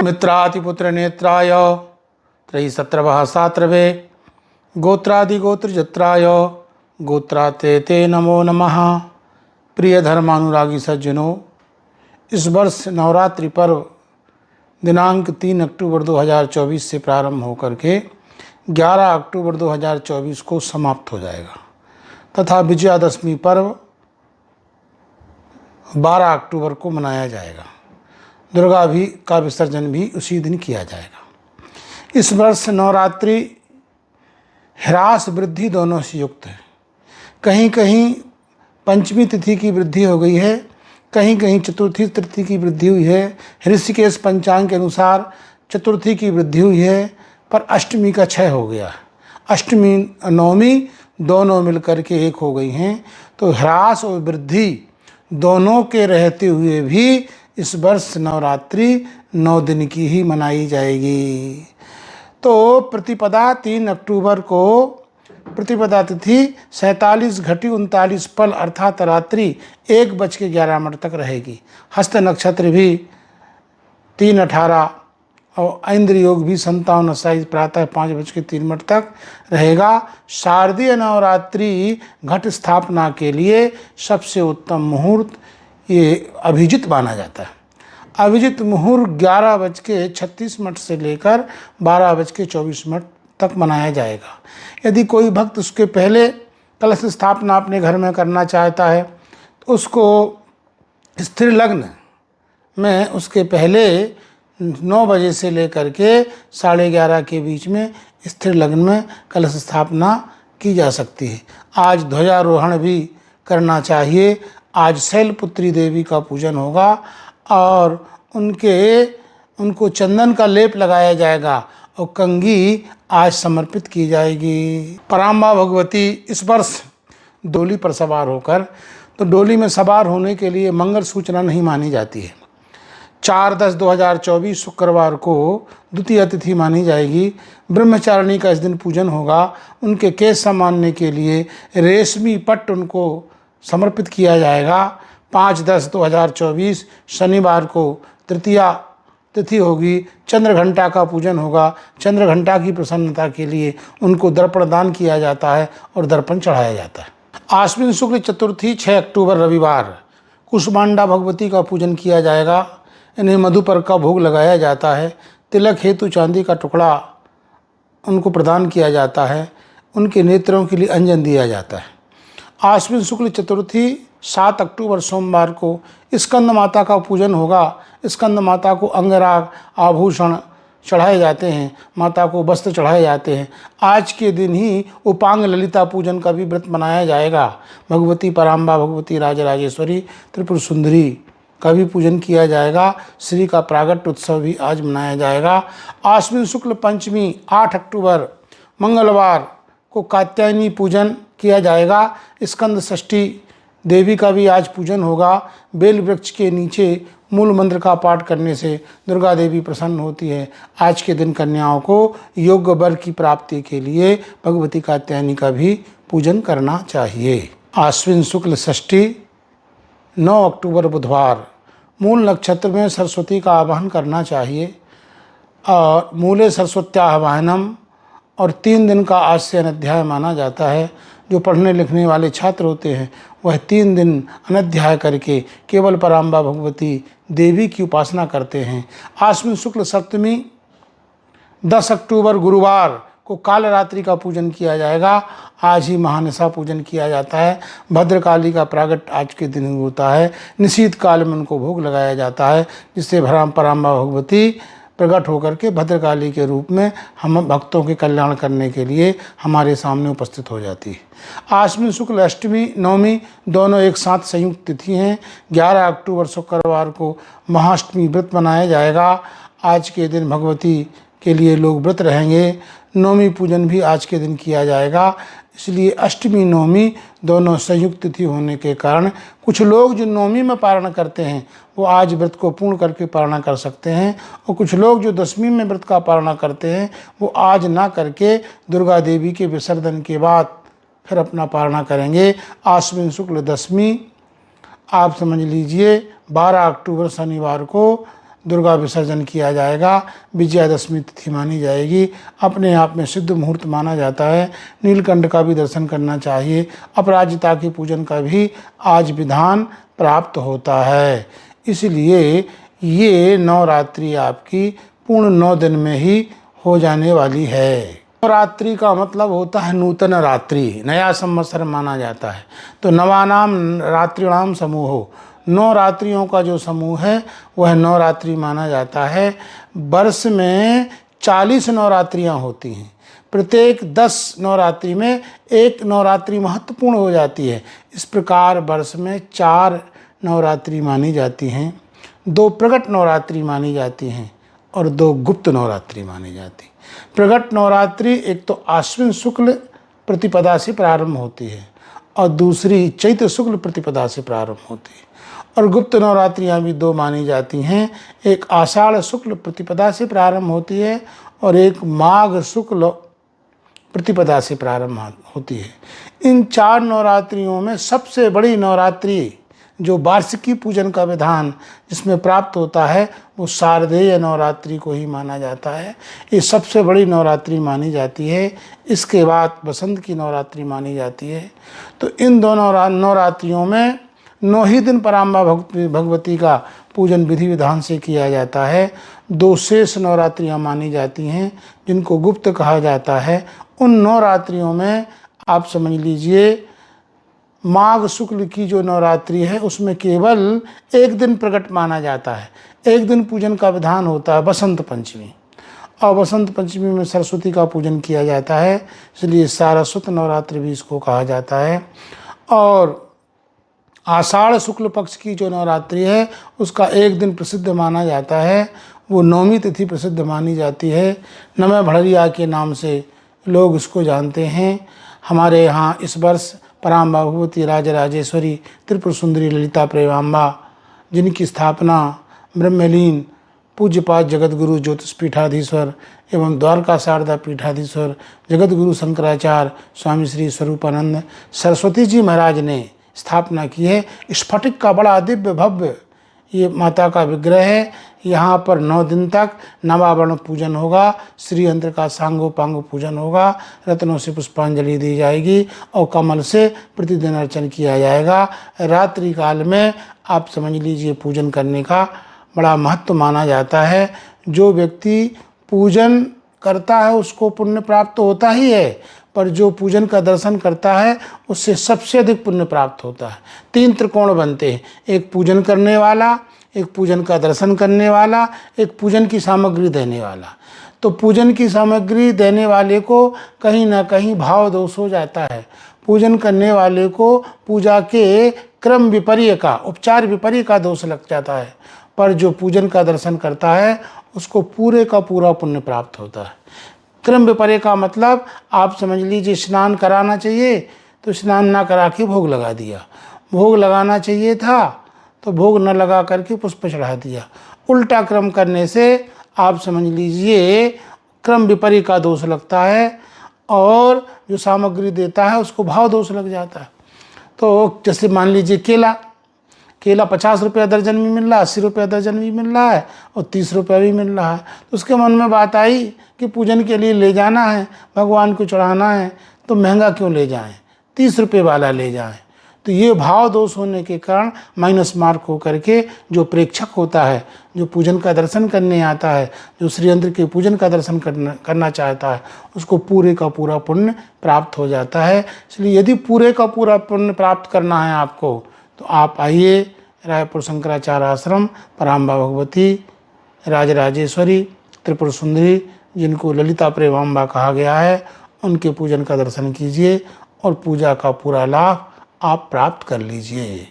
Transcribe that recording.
मित्रातिपुत्र नेत्राय त्रयीसत्रवः सात्रवे गोत्रादिगोत्रजत्राय गोत्राते ते नमो नमः। प्रिय धर्मानुरागी सज्जनों, इस वर्ष नवरात्रि पर्व दिनांक 3 अक्टूबर 2024 से प्रारंभ होकर के 11 अक्टूबर 2024 को समाप्त हो जाएगा तथा विजयादशमी पर्व 12 अक्टूबर को मनाया जाएगा। दुर्गा भी का विसर्जन भी उसी दिन किया जाएगा। इस वर्ष नवरात्रि ह्रास वृद्धि दोनों से युक्त है। कहीं कहीं पंचमी तिथि की वृद्धि हो गई है, कहीं कहीं चतुर्थी तिथि की वृद्धि हुई है। ऋषिकेश पंचांग के अनुसार चतुर्थी की वृद्धि हुई है, पर अष्टमी का क्षय हो गया। अष्टमी नवमी दोनों मिलकर के एक हो गई हैं। तो ह्रास और वृद्धि दोनों के रहते हुए भी इस वर्ष नवरात्रि 9 दिन की ही मनाई जाएगी। तो प्रतिपदा 3 अक्टूबर को प्रतिपदा तिथि 47 घटी 39 पल अर्थात रात्रि 1:11 तक रहेगी। हस्त नक्षत्र भी 3:18 और ऐन्द्र योग भी 57:28 प्रातः 5:03 तक रहेगा। शारदीय नवरात्रि घट स्थापना के लिए सबसे उत्तम मुहूर्त ये अभिजित माना जाता है। अभिजित मुहूर्त 11:36 से लेकर 12:24 तक मनाया जाएगा। यदि कोई भक्त उसके पहले कलश स्थापना अपने घर में करना चाहता है तो उसको स्थिर लग्न में उसके पहले 9 बजे से लेकर के 11:30 के बीच में स्थिर लग्न में कलश स्थापना की जा सकती है। आज ध्वजारोहण भी करना चाहिए। आज शैलपुत्री देवी का पूजन होगा और उनको चंदन का लेप लगाया जाएगा और कंगी आज समर्पित की जाएगी। पराम्बा भगवती इस वर्ष डोली पर सवार होकर, तो डोली में सवार होने के लिए मंगल सूचना नहीं मानी जाती है। 4/10/2024 शुक्रवार को द्वितीय तिथि मानी जाएगी। ब्रह्मचारिणी का इस दिन पूजन होगा। उनके केश संवारने के लिए रेशमी पट्ट उनको समर्पित किया जाएगा। 5/10/2024 शनिवार को तृतीया तिथि होगी। चंद्र घंटा का पूजन होगा। चंद्र घंटा की प्रसन्नता के लिए उनको दर्पण दान किया जाता है और दर्पण चढ़ाया जाता है। आश्विन शुक्ल चतुर्थी 6 अक्टूबर रविवार कुष्मांडा भगवती का पूजन किया जाएगा। इन्हें मधुपर का भोग लगाया जाता है। तिलक हेतु चांदी का टुकड़ा उनको प्रदान किया जाता है। उनके नेत्रों के लिए अंजन दिया जाता है। आश्विन शुक्ल चतुर्थी 7 अक्टूबर सोमवार को स्कंद माता का पूजन होगा। स्कंद माता को अंगराग आभूषण चढ़ाए जाते हैं, माता को वस्त्र चढ़ाए जाते हैं। आज के दिन ही उपांग ललिता पूजन का भी व्रत मनाया जाएगा। भगवती पराम्बा, भगवती राजराजेश्वरी, त्रिपुर सुंदरी का भी पूजन किया जाएगा। श्री का प्रागट्य उत्सव भी आज मनाया जाएगा। आश्विन शुक्ल पंचमी 8 अक्टूबर मंगलवार को कात्यायनी पूजन किया जाएगा। स्कंद षष्ठी देवी का भी आज पूजन होगा। बेल वृक्ष के नीचे मूल मंत्र का पाठ करने से दुर्गा देवी प्रसन्न होती है। आज के दिन कन्याओं को योग्य वर की प्राप्ति के लिए भगवती कात्यायनी का भी पूजन करना चाहिए। आश्विन शुक्ल षष्ठी 9 अक्टूबर बुधवार मूल नक्षत्र में सरस्वती का आवाहन करना चाहिए और मूले सरस्वत्याह्वानम और 3 दिन का आज से अनध्याय माना जाता है। जो पढ़ने लिखने वाले छात्र होते हैं वह 3 दिन अनध्याय करके केवल पराम्बा भगवती देवी की उपासना करते हैं। आश्विन शुक्ल सप्तमी 10 अक्टूबर गुरुवार को कालरात्रि का पूजन किया जाएगा। आज ही महानिशा पूजन किया जाता है। भद्रकाली का प्रागट्य आज के दिन होता है। निशीत काल में उनको भोग लगाया जाता है, जिससे पराम्बा भगवती प्रकट होकर के भद्रकाली के रूप में हम भक्तों के कल्याण करने के लिए हमारे सामने उपस्थित हो जाती है। आश्विन शुक्ल अष्टमी नवमी दोनों एक साथ संयुक्त तिथि हैं। 11 अक्टूबर शुक्रवार को महाअष्टमी व्रत मनाया जाएगा। आज के दिन भगवती के लिए लोग व्रत रहेंगे। नवमी पूजन भी आज के दिन किया जाएगा। इसलिए अष्टमी नवमी दोनों संयुक्त तिथि होने के कारण कुछ लोग जो नवमी में पारण करते हैं वो आज व्रत को पूर्ण करके पारणा कर सकते हैं, और कुछ लोग जो दशमी में व्रत का पारणा करते हैं वो आज ना करके दुर्गा देवी के विसर्जन के बाद फिर अपना पारणा करेंगे। आश्विन शुक्ल दशमी आप समझ लीजिए 12 अक्टूबर शनिवार को दुर्गा विसर्जन किया जाएगा। विजयादशमी तिथि मानी जाएगी। अपने आप में सिद्ध मुहूर्त माना जाता है। नीलकंठ का भी दर्शन करना चाहिए। अपराजिता के पूजन का भी आज विधान प्राप्त होता है। इसलिए ये नवरात्रि आपकी पूर्ण 9 दिन में ही हो जाने वाली है। नवरात्रि का मतलब होता है नूतन रात्रि, नया संवत्सर माना जाता है। तो नवानाम रात्रिणाम समूहो, 9 रात्रियों का जो समूह है वह नवरात्रि माना जाता है। वर्ष में 40 नवरात्रियाँ होती हैं। प्रत्येक 10 नवरात्रि में एक नवरात्रि महत्वपूर्ण हो जाती है। इस प्रकार वर्ष में 4 नवरात्रि मानी जाती हैं। 2 प्रकट नवरात्रि मानी जाती हैं और 2 गुप्त नवरात्रि मानी जाती हैं। प्रकट नवरात्रि एक तो आश्विन शुक्ल प्रतिपदा से प्रारंभ होती है और दूसरी चैत्र शुक्ल प्रतिपदा से प्रारंभ होती है। और गुप्त नवरात्रियाँ भी 2 मानी जाती हैं। एक आषाढ़ शुक्ल प्रतिपदा से प्रारंभ होती है और एक माघ शुक्ल प्रतिपदा से प्रारंभ होती है। इन 4 नवरात्रियों में सबसे बड़ी नवरात्रि जो वार्षिकी पूजन का विधान जिसमें प्राप्त होता है वो शारदेय नवरात्रि को ही माना जाता है। ये सबसे बड़ी नवरात्रि मानी जाती है। इसके बाद बसंत की नवरात्रि मानी जाती है। तो इन दोनों नवरात्रियों में 9 ही दिन पराम्बा भगवती का पूजन विधि विधान से किया जाता है। 2 शेष नवरात्रियाँ मानी जाती हैं जिनको गुप्त कहा जाता है। उन नवरात्रियों में आप समझ लीजिए माघ शुक्ल की जो नवरात्रि है उसमें केवल एक दिन प्रकट माना जाता है। एक दिन पूजन का विधान होता है बसंत पंचमी, और बसंत पंचमी में सरस्वती का पूजन किया जाता है, इसलिए सारस्वत नवरात्रि भी इसको कहा जाता है। और आषाढ़ शुक्ल पक्ष की जो नवरात्रि है उसका एक दिन प्रसिद्ध माना जाता है, वो नवमी तिथि प्रसिद्ध मानी जाती है। नवै भड़रिया के नाम से लोग इसको जानते हैं। हमारे यहाँ इस वर्ष पराम्बा भगवती राजराजेश्वरी त्रिपुर सुंदरी ललिता प्रेमाम्बा जिनकी स्थापना ब्रह्मलीन पूज्यपाद जगतगुरु ज्योतिष पीठाधीश्वर एवं द्वारका शारदा पीठाधीश्वर जगतगुरु शंकराचार्य स्वामी श्री स्वरूपानंद सरस्वती जी महाराज ने स्थापना की है। स्फटिक का बड़ा दिव्य भव्य ये माता का विग्रह है। यहाँ पर 9 दिन तक नवावरण पूजन होगा, श्री यंत्र का सांगोपांग पूजन होगा, रत्नों से पुष्पांजलि दी जाएगी और कमल से प्रतिदिन अर्चन किया जाएगा। रात्रि काल में आप समझ लीजिए पूजन करने का बड़ा महत्व माना जाता है। जो व्यक्ति पूजन करता है उसको पुण्य प्राप्त होता ही है, पर जो पूजन का दर्शन करता है उससे सबसे अधिक पुण्य प्राप्त होता है। 3 त्रिकोण बनते हैं, एक पूजन करने वाला, एक पूजन का दर्शन करने वाला, एक पूजन की सामग्री देने वाला। तो पूजन की सामग्री देने वाले को कहीं ना कहीं भाव दोष हो जाता है। पूजन करने वाले को पूजा के क्रम विपर्य का, उपचार विपर्य का दोष लग जाता है, पर जो पूजन का दर्शन करता है उसको पूरे का पूरा पुण्य प्राप्त होता है। क्रम विपर्य का मतलब आप समझ लीजिए स्नान कराना चाहिए तो स्नान ना करा के भोग लगा दिया, भोग लगाना चाहिए था तो भोग न लगा करके पुष्प चढ़ा दिया। उल्टा क्रम करने से आप समझ लीजिए क्रम विपर्य का दोष लगता है और जो सामग्री देता है उसको भाव दोष लग जाता है। तो जैसे मान लीजिए केला 50 रुपया दर्जन भी मिल रहा है, 80 रुपया दर्जन भी मिल रहा है और 30 रुपया भी मिल रहा है। तो उसके मन में बात आई कि पूजन के लिए ले जाना है, भगवान को चढ़ाना है, तो महंगा क्यों ले जाएं, 30 रुपये वाला ले जाएं। तो ये भाव दोष होने के कारण माइनस मार्क हो करके जो प्रेक्षक होता है, जो पूजन का दर्शन करने आता है, जो श्री यंत्र के पूजन का दर्शन करना चाहता है, उसको पूरे का पूरा पुण्य प्राप्त हो जाता है। इसलिए यदि पूरे का पूरा पुण्य प्राप्त करना है आपको तो आप आइए रायपुर शंकराचार्य आश्रम पराम्बा भगवती राजराजेश्वरी त्रिपुर सुंदरी जिनको ललिता प्रेमाम्बा कहा गया है, उनके पूजन का दर्शन कीजिए और पूजा का पूरा लाभ आप प्राप्त कर लीजिए।